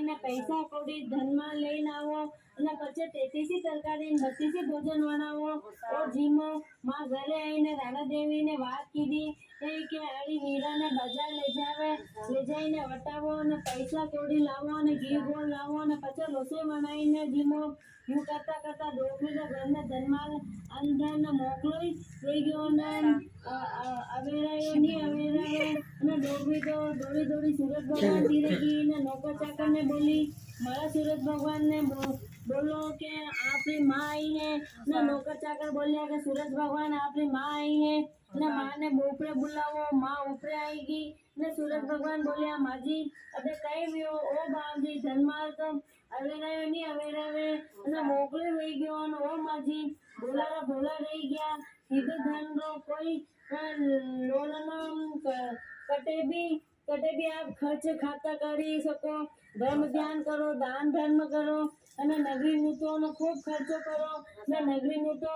ને પૈસા કૌડી ધનમાં લઈને આવો અને પછી તેતીસી તરકારી ને બત્તીસી ભોજન બનાવો ઓ જીમો માં ઘરે આવીને રાણા દેવીને વાત કીધી કે અળી વીરાને બજાર લઈ જઈને વટાવો અને પૈસા કૌડી લાવો અને ઘી ગોળ લાવો અને પછી રસોઈ બનાવીને જીમો હું કરતા કરતા ડોકરીના ઘરને ધનમાં અંદરને મોકલી લઈ ગયો ને અવેરાયો નહીં અવેરાવે અને ડોકરી તો દોડી સુરત ભગવાન ધીરે ગઈ ને નોકર ચાકરને બોલી મારા સુરત ભગવાનને બોલો કે આપણી માં આવી હે ને નોકર ચાકર બોલ્યા કે સુરત ભગવાન આપણી માં આવી હે ને માને ઉપરે બોલાવો માં ઉપરે આવી ગઈ ને સુરત ભગવાન બોલ્યા માજી અબે કઈ વ્યો ઓ બાંધી ધનમાલ તો અવેરાયો નહીં અવેરાવે અને મોકલી રહી ગયો અને ઓ માજી ભોલા રહી ગયા સીધો ધન રો કોઈ લોલનો કટે भी आप खर्च खाता કરી શકો ધર્મ ધ્યાન કરો દાન ધર્મ કરો અને નગરી નું તો ખૂબ ખર્ચો કરો ને નગરી નું તો